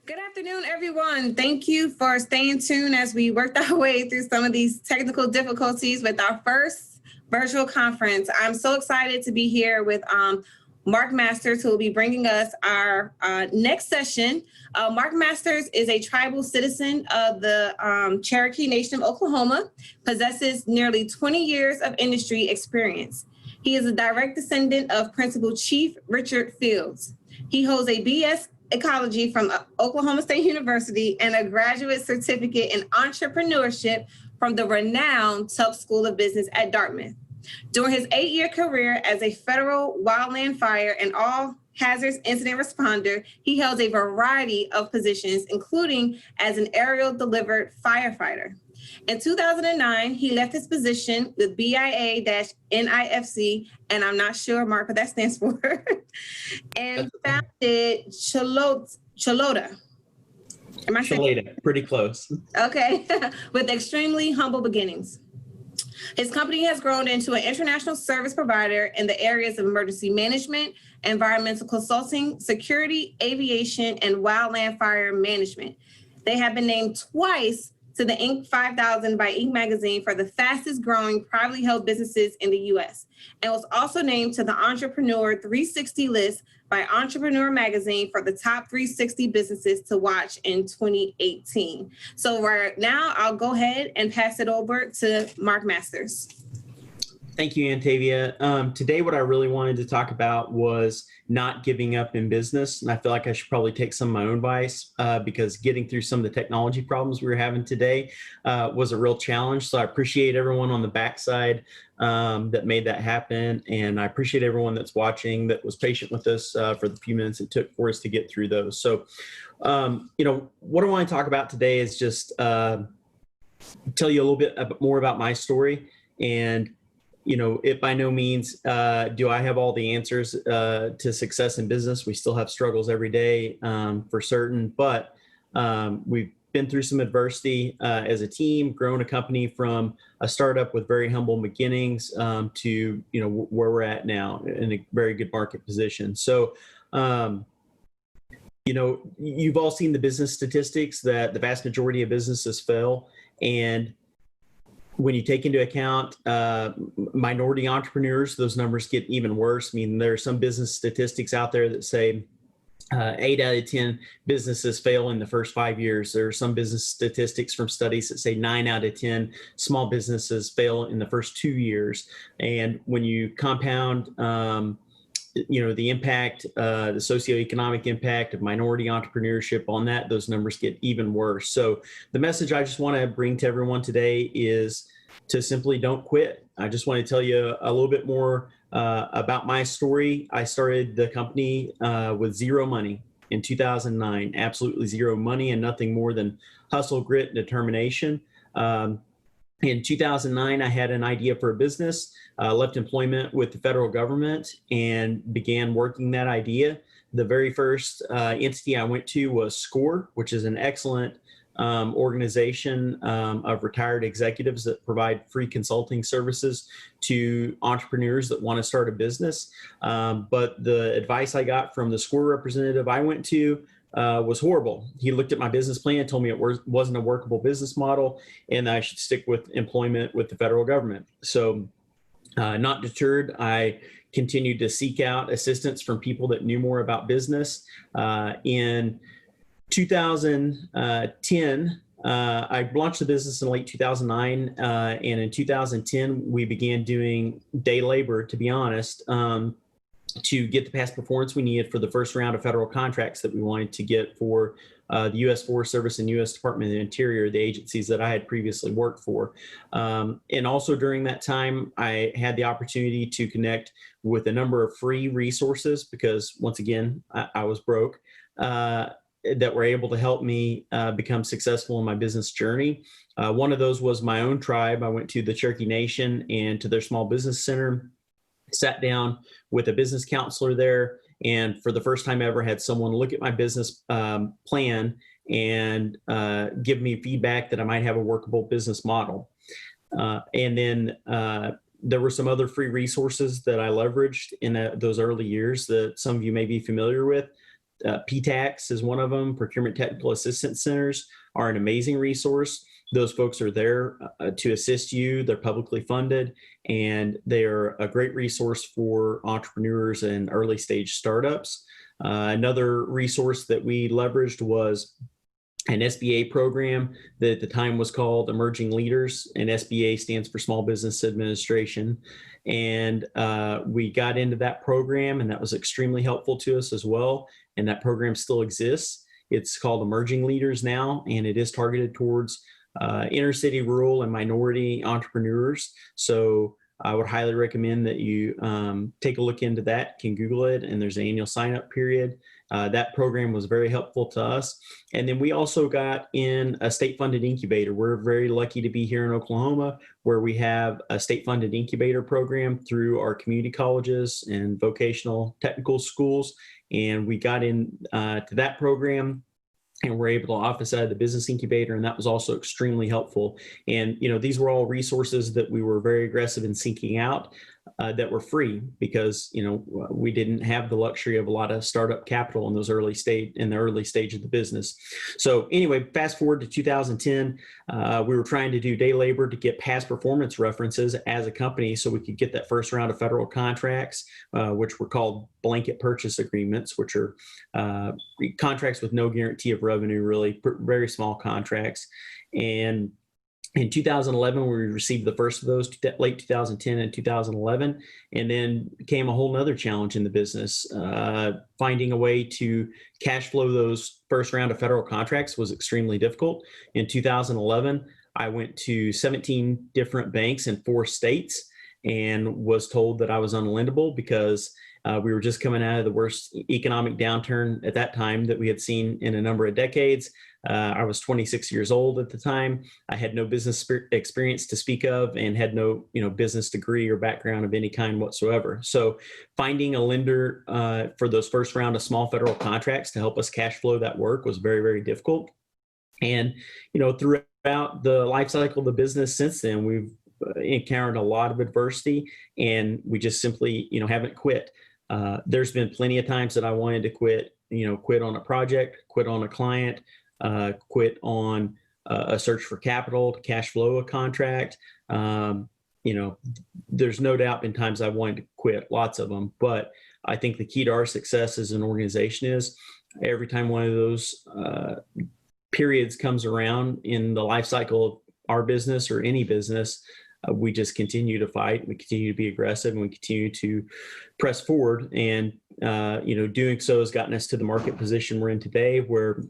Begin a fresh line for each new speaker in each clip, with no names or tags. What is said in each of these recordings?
Good afternoon, everyone. Thank you for staying tuned as we worked our way through some of these technical difficulties with our first virtual conference. I'm so excited to be here with Mark Masters, who will be bringing us our next session. Mark Masters is a tribal citizen of the Cherokee Nation of Oklahoma, possesses nearly 20 years of industry experience. He is a direct descendant of Principal Chief Richard Fields. He holds a BS Ecology from Oklahoma State University and a graduate certificate in entrepreneurship from the renowned Tuck School of Business at Dartmouth. During his 8-year career as a federal wildland fire and all hazards incident responder, he held a variety of positions, including as an aerial delivered firefighter. In 2009, he left his position with BIA-NIFC, and I'm not sure, Mark, what that stands for, and founded Cholota. Am I saying?
Cholota, pretty close.
Okay, with extremely humble beginnings. His company has grown into an international service provider in the areas of emergency management, environmental consulting, security, aviation, and wildland fire management. They have been named twice to the Inc. 5000 by Inc. magazine for the fastest growing privately held businesses in the US, and was also named to the Entrepreneur 360 list by Entrepreneur magazine for the top 360 businesses to watch in 2018. So right now, I'll go ahead and pass it over to Mark Masters.
Thank you, Antavia. Today, what I really wanted to talk about was not giving up in business. And I feel like I should probably take some of my own advice because getting through some of the technology problems we were having today was a real challenge. So I appreciate everyone on the backside that made that happen. And I appreciate everyone that's watching that was patient with us for the few minutes it took for us to get through those. So, what I want to talk about today is just tell you a little bit more about my story. And it by no means do I have all the answers to success in business. We still have struggles every day for certain, but we've been through some adversity as a team, grown a company from a startup with very humble beginnings to where we're at now in a very good market position. So you've all seen the business statistics that the vast majority of businesses fail, and when you take into account minority entrepreneurs, those numbers get even worse. I mean, there are some business statistics out there that say 8 out of 10 businesses fail in the first 5 years. There are some business statistics from studies that say 9 out of 10 small businesses fail in the first 2 years. And when you compound the impact, the socioeconomic impact of minority entrepreneurship on that, those numbers get even worse. So the message I just want to bring to everyone today is to simply don't quit. I just want to tell you a little bit more about my story. I started the company with zero money in 2009, absolutely zero money and nothing more than hustle, grit, and determination. In 2009, I had an idea for a business, left employment with the federal government and began working that idea. The very first entity I went to was SCORE, which is an excellent organization of retired executives that provide free consulting services to entrepreneurs that want to start a business. But the advice I got from the SCORE representative I went to was horrible. He looked at my business plan, told me it wasn't a workable business model, and I should stick with employment with the federal government. So not deterred, I continued to seek out assistance from people that knew more about business. In 2010, I launched the business in late 2009, and in 2010, we began doing day labor, to be honest, to get the past performance we needed for the first round of federal contracts that we wanted to get for the U.S. Forest Service and U.S. Department of the Interior, the agencies that I had previously worked for. And also during that time, I had the opportunity to connect with a number of free resources because, once again, I was broke, that were able to help me become successful in my business journey. One of those was my own tribe. I went to the Cherokee Nation and to their small business center, sat down with a business counselor there, and for the first time ever had someone look at my business plan and give me feedback that I might have a workable business model. And then there were some other free resources that I leveraged in those early years that some of you may be familiar with. PTACs is one of them. Procurement Technical Assistance Centers are an amazing resource. Those folks are there to assist you. They're publicly funded, and they are a great resource for entrepreneurs and early stage startups. Another resource that we leveraged was an SBA program that at the time was called Emerging Leaders, and SBA stands for Small Business Administration. And we got into that program, and that was extremely helpful to us as well. And that program still exists. It's called Emerging Leaders now, and it is targeted towards inner city, rural, and minority entrepreneurs. So I would highly recommend that you take a look into that. You can Google it, and there's an annual sign-up period. That program was very helpful to us. And then we also got in a state-funded incubator. We're very lucky to be here in Oklahoma, where we have a state-funded incubator program through our community colleges and vocational technical schools. And we got in to that program, and we're able to office out of the business incubator, and that was also extremely helpful. And these were all resources that we were very aggressive in seeking out that were free, because we didn't have the luxury of a lot of startup capital in the early stage of the business. So anyway, fast forward to 2010, we were trying to do day labor to get past performance references as a company, so we could get that first round of federal contracts, which were called blanket purchase agreements, which are contracts with no guarantee of revenue, really very small contracts. And in 2011, we received the first of those, late 2010 and 2011, and then came a whole nother challenge in the business. Finding a way to cash flow those first round of federal contracts was extremely difficult. In 2011, I went to 17 different banks in 4 states and was told that I was unlendable because we were just coming out of the worst economic downturn at that time that we had seen in a number of decades. I was 26 years old at the time. I had no business experience to speak of, and had no, business degree or background of any kind whatsoever. So finding a lender for those first round of small federal contracts to help us cash flow that work was very, very difficult. And, throughout the life cycle of the business since then, we've encountered a lot of adversity, and we just simply, haven't quit. There's been plenty of times that I wanted to quit, quit on a project, quit on a client, quit on a search for capital to cash flow a contract. There's no doubt been times I wanted to quit, lots of them. But I think the key to our success as an organization is every time one of those periods comes around in the life cycle of our business or any business, we just continue to fight, we continue to be aggressive, and we continue to press forward. And, doing so has gotten us to the market position we're in today, where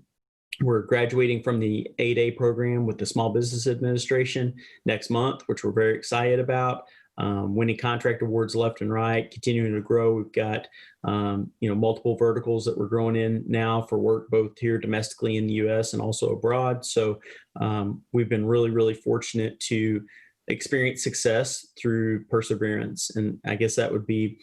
we're graduating from the 8A program with the Small Business Administration next month, which we're very excited about. Winning contract awards left and right, continuing to grow. We've got, multiple verticals that we're growing in now for work, both here domestically in the U.S. and also abroad. So we've been really, really fortunate to experience success through perseverance. And I guess that would be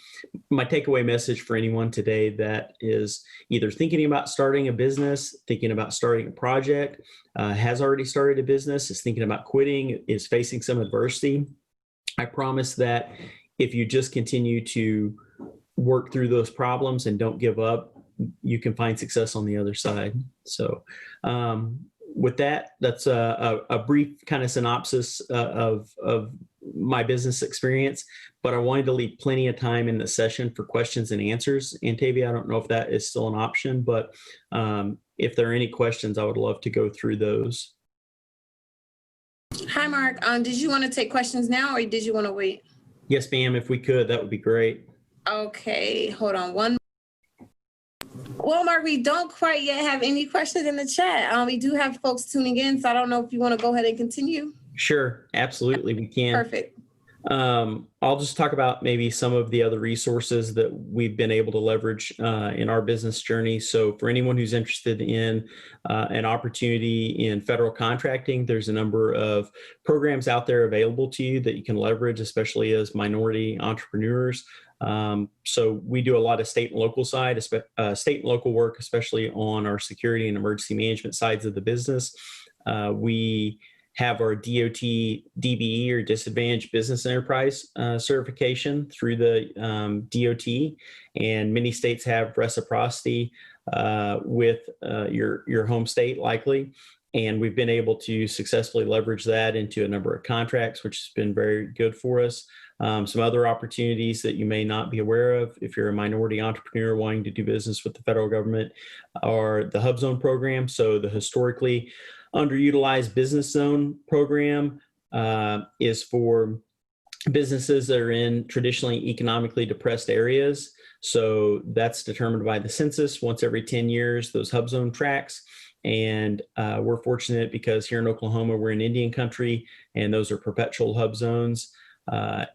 my takeaway message for anyone today that is either thinking about starting a business, thinking about starting a project, has already started a business, is thinking about quitting, is facing some adversity. I promise that if you just continue to work through those problems and don't give up, you can find success on the other side. So with that, that's a brief kind of synopsis of my business experience, but I wanted to leave plenty of time in the session for questions and answers. And Tavia, I don't know if that is still an option, but if there are any questions, I would love to go through those.
Hi, Mark. Did you want to take questions now, or did you want to wait?
Yes, ma'am. If we could, that would be great.
Okay, hold on one. Well, Mark, we don't quite yet have any questions in the chat. We do have folks tuning in, so I don't know if you want to go ahead and continue.
Sure, absolutely, we can.
Perfect.
I'll just talk about maybe some of the other resources that we've been able to leverage in our business journey. So for anyone who's interested in an opportunity in federal contracting, there's a number of programs out there available to you that you can leverage, especially as minority entrepreneurs. So we do a lot of state and local work, especially on our security and emergency management sides of the business. We have our DOT DBE, or Disadvantaged Business Enterprise certification through the DOT, and many states have reciprocity. with your home state likely. And we've been able to successfully leverage that into a number of contracts, which has been very good for us. Some other opportunities that you may not be aware of if you're a minority entrepreneur wanting to do business with the federal government are the Hub Zone program. So the historically underutilized business zone program is for businesses that are in traditionally economically depressed areas. So that's determined by the census once every 10 years, those hub zone tracks. And we're fortunate because here in Oklahoma, we're in Indian country, and those are perpetual hub zones. That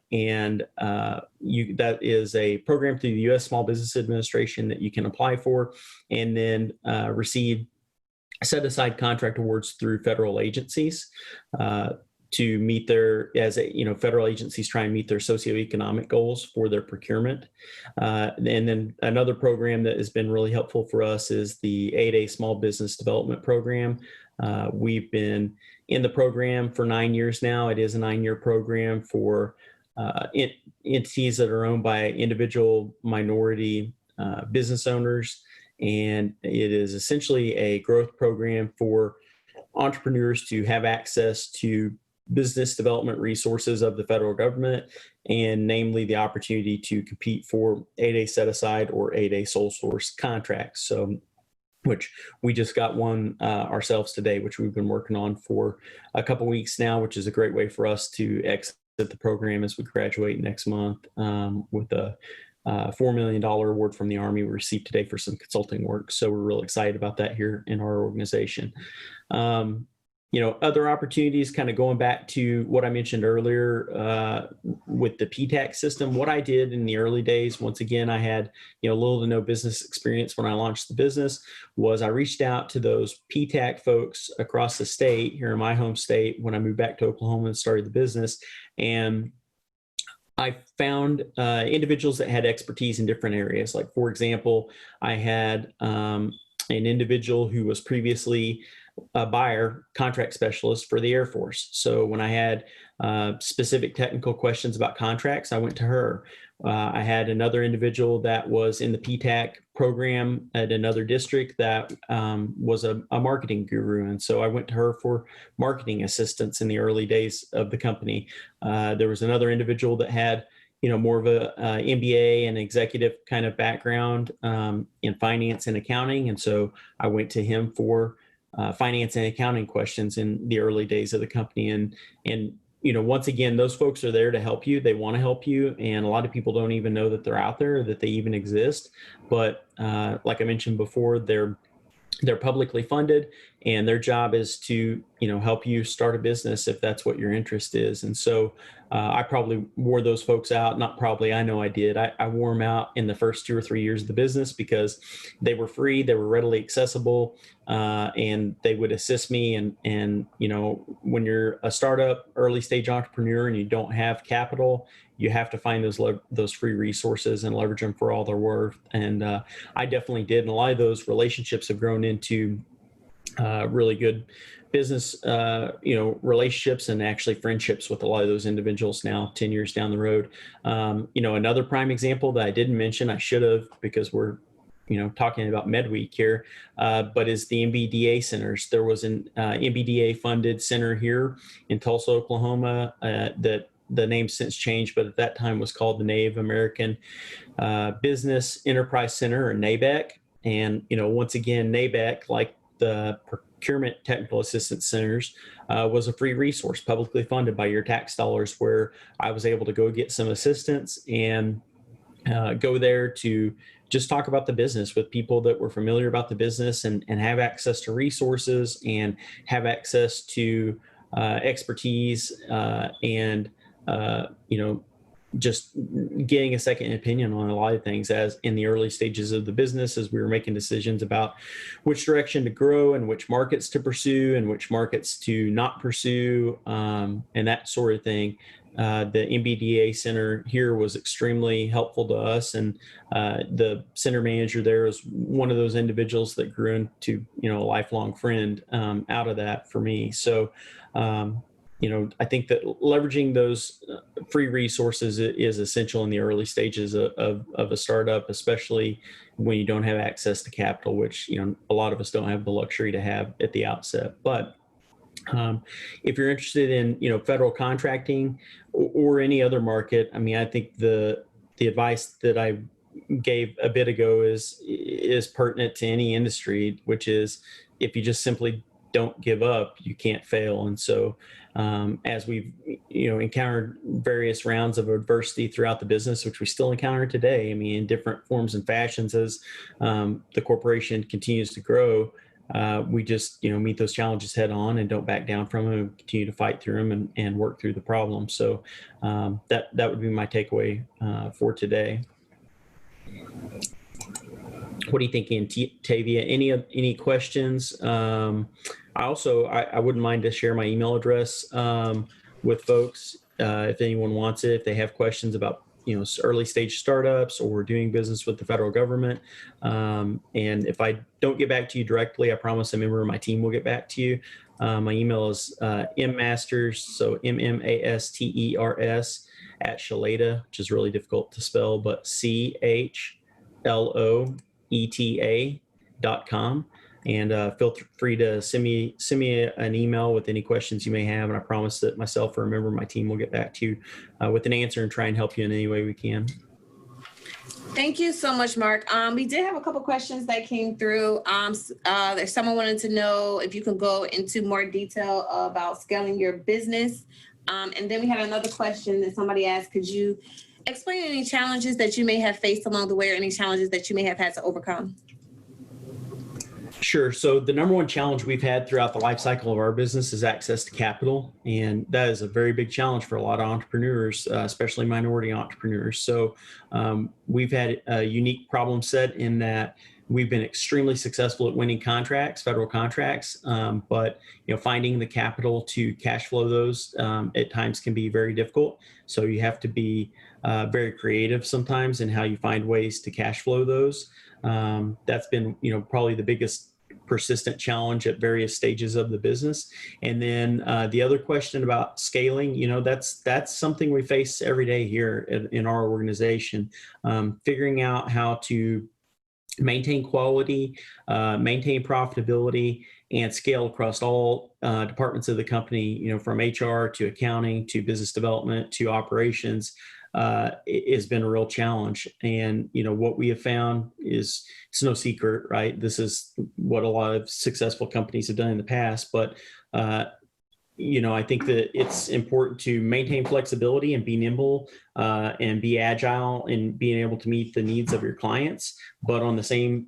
is a program through the U.S. Small Business Administration that you can apply for, and then receive set aside contract awards through federal agencies to meet their, federal agencies try and meet their socioeconomic goals for their procurement. And then another program that has been really helpful for us is the 8A Small Business Development Program. We've been in the program for 9 years now. It is a 9-year program for entities that are owned by individual minority business owners. And it is essentially a growth program for entrepreneurs to have access to business development resources of the federal government, and namely the opportunity to compete for 8A set aside or 8A sole source contracts. So, which we just got one ourselves today, which we've been working on for a couple weeks now, which is a great way for us to exit the program as we graduate next month with a $4 million award from the Army we received today for some consulting work. So we're really excited about that here in our organization. Other opportunities, kind of going back to what I mentioned earlier with the PTAC system. What I did in the early days, once again, I had little to no business experience when I launched the business, was I reached out to those PTAC folks across the state, here in my home state, when I moved back to Oklahoma and started the business. And I found individuals that had expertise in different areas. Like, for example, I had an individual who was previously a buyer contract specialist for the Air Force. So when I had specific technical questions about contracts, I went to her. I had another individual that was in the PTAC program at another district that was a marketing guru. And so I went to her for marketing assistance in the early days of the company. There was another individual that had more of a MBA and executive kind of background in finance and accounting. And so I went to him for finance and accounting questions in the early days of the company. And once again, those folks are there to help you. They want to help you. And a lot of people don't even know that they're out there, that they even exist. But like I mentioned before, they're publicly funded, and their job is to, help you start a business if that's what your interest is. And so I probably wore those folks out. Not probably, I know I did. I wore them out in the first 2 or 3 years of the business because they were free, they were readily accessible, and they would assist me. And when you're a startup, early stage entrepreneur, and you don't have capital, you have to find those free resources and leverage them for all they're worth. And I definitely did. And a lot of those relationships have grown into really good business, relationships and actually friendships with a lot of those individuals now, 10 years down the road. Another prime example that I didn't mention, I should have, because we're talking about MedWeek here, but is the MBDA centers. There was an MBDA funded center here in Tulsa, Oklahoma, that the name's since changed, but at that time was called the Native American Business Enterprise Center, or NABEC. And, once again, NABEC, like the Procurement Technical Assistance Centers, was a free resource publicly funded by your tax dollars, where I was able to go get some assistance and go there to just talk about the business with people that were familiar about the business, and have access to resources and have access to expertise and just getting a second opinion on a lot of things, as in the early stages of the business, as we were making decisions about which direction to grow and which markets to pursue and which markets to not pursue, and that sort of thing. The MBDA Center here was extremely helpful to us, and the center manager there is one of those individuals that grew into a lifelong friend out of that for me. So I think that leveraging those free resources is essential in the early stages of a startup, especially when you don't have access to capital, which, a lot of us don't have the luxury to have at the outset. But if you're interested in, federal contracting or any other market, I mean, I think the advice that I gave a bit ago is pertinent to any industry, which is if you just simply don't give up, you can't fail. And so, as we've encountered various rounds of adversity throughout the business, which we still encounter today, I mean, in different forms and fashions, as the corporation continues to grow, we just meet those challenges head on and don't back down from them, and continue to fight through them and work through the problem. So that would be my takeaway for today. What are you thinking, Tavia? Any questions? I wouldn't mind to share my email address with folks if anyone wants it, if they have questions about early stage startups or doing business with the federal government. And if I don't get back to you directly, I promise a member of my team will get back to you. My email is mmasters, so MMASTERS @Shaleta, which is really difficult to spell, but CHLOETA.com. And feel free to send me an email with any questions you may have, and I promise that myself or a member of my team will get back to you with an answer and try and help you in any way we can.
Thank you so much, Mark. We did have a couple questions that came through. There's someone wanted to know if you can go into more detail about scaling your business. And then we had another question that somebody asked, could you explain any challenges that you may have faced along the way or any challenges that you may have had to overcome?
Sure. So the number one challenge we've had throughout the life cycle of our business is access to capital. And that is a very big challenge for a lot of entrepreneurs, especially minority entrepreneurs. So we've had a unique problem set in that we've been extremely successful at winning contracts, federal contracts, but finding the capital to cash flow those at times can be very difficult. So you have to be very creative sometimes in how you find ways to cash flow those. That's been probably the biggest persistent challenge at various stages of the business. And then the other question about scaling, that's something we face every day here in our organization, figuring out how to maintain quality, maintain profitability, and scale across all departments of the company, from HR to accounting to business development to operations. It has been a real challenge. And, what we have found is, it's no secret, right? This is what a lot of successful companies have done in the past, but I think that it's important to maintain flexibility and be nimble and be agile in being able to meet the needs of your clients. But on the same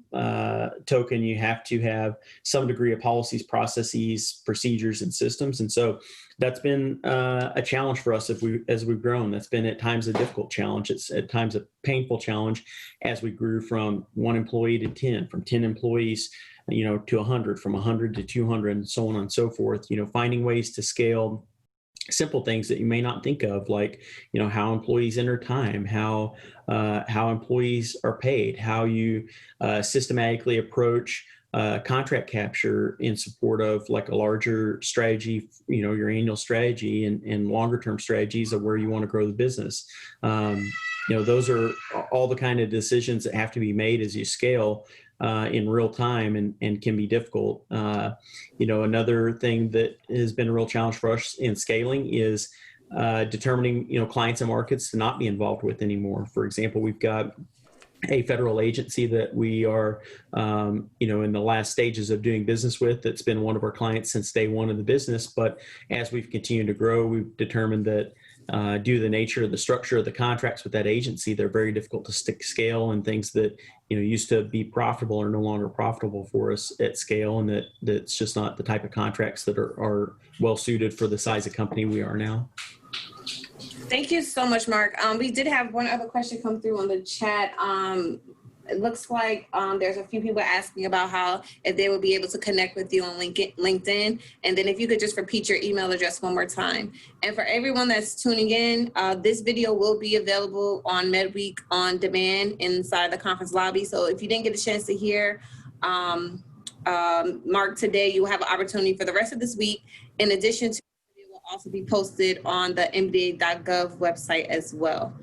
token, you have to have some degree of policies, processes, procedures, and systems. And so that's been a challenge for us as we've grown. That's been at times a difficult challenge. It's at times a painful challenge as we grew from 1 employee to 10, from 10 employees to 100, from 100 to 200, and so on and so forth. Finding ways to scale simple things that you may not think of, like how employees enter time, how employees are paid, how you systematically approach contract capture in support of like a larger strategy, your annual strategy and longer term strategies of where you want to grow the business. Those are all the kind of decisions that have to be made as you scale in real time and can be difficult. Another thing that has been a real challenge for us in scaling is determining, clients and markets to not be involved with anymore. For example, we've got a federal agency that we are, in the last stages of doing business with. That's been one of our clients since day one of the business. But as we've continued to grow, we've determined that due to the nature of the structure of the contracts with that agency, they're very difficult to scale, and things that used to be profitable are no longer profitable for us at scale, and that's just not the type of contracts that are well suited for the size of company we are now.
Thank you so much, Mark. We did have one other question come through on the chat. It looks like there's a few people asking about if they would be able to connect with you on LinkedIn. And then if you could just repeat your email address one more time. And for everyone that's tuning in, this video will be available on MedWeek on demand inside the conference lobby. So if you didn't get a chance to hear Mark today, you will have an opportunity for the rest of this week. In addition to, it will will also be posted on the MBA.gov website as well.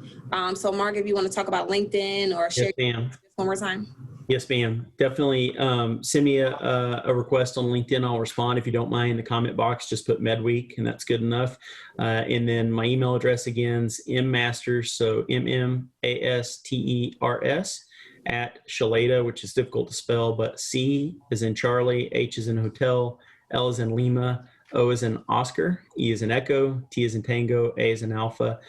So Mark, if you want to talk about LinkedIn or share
Yes, ma'am.
one more time.
Yes, ma'am. Definitely send me a request on LinkedIn. I'll respond if you don't mind. In the comment box, just put MedWeek, and that's good enough. And then my email address again is mmasters, so MMASTERS @Shaleda, which is difficult to spell, but C is in Charlie, H is in Hotel, L is in Lima, O is in Oscar, E is in Echo, T is in Tango, A is in Alpha.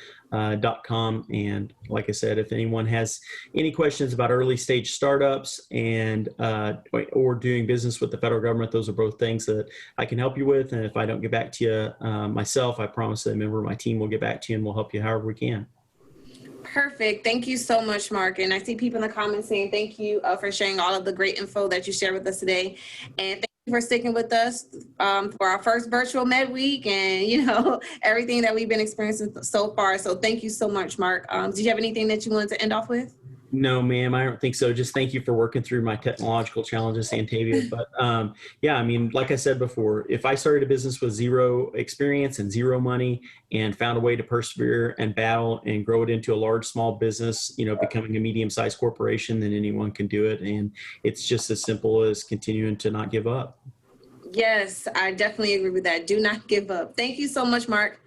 .com. And like I said, if anyone has any questions about early stage startups and or doing business with the federal government, those are both things that I can help you with. And if I don't get back to you myself, I promise that a member of my team will get back to you and we'll help you however we can.
Perfect. Thank you so much, Mark. And I see people in the comments saying thank you for sharing all of the great info that you shared with us today. And thank you for sticking with us for our first virtual Med Week and, everything that we've been experiencing so far. So thank you so much, Mark. Did you have anything that you wanted to end off with?
No, ma'am, I don't think so. Just thank you for working through my technological challenges, Santavia. But yeah, I mean, like I said before, if I started a business with zero experience and zero money and found a way to persevere and battle and grow it into a large, small business, becoming a medium-sized corporation, then anyone can do it. And it's just as simple as continuing to not give up.
Yes, I definitely agree with that. Do not give up. Thank you so much, Mark.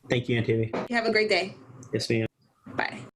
Thank you, Santavia.
You have a great day.
Yes, ma'am.
Bye.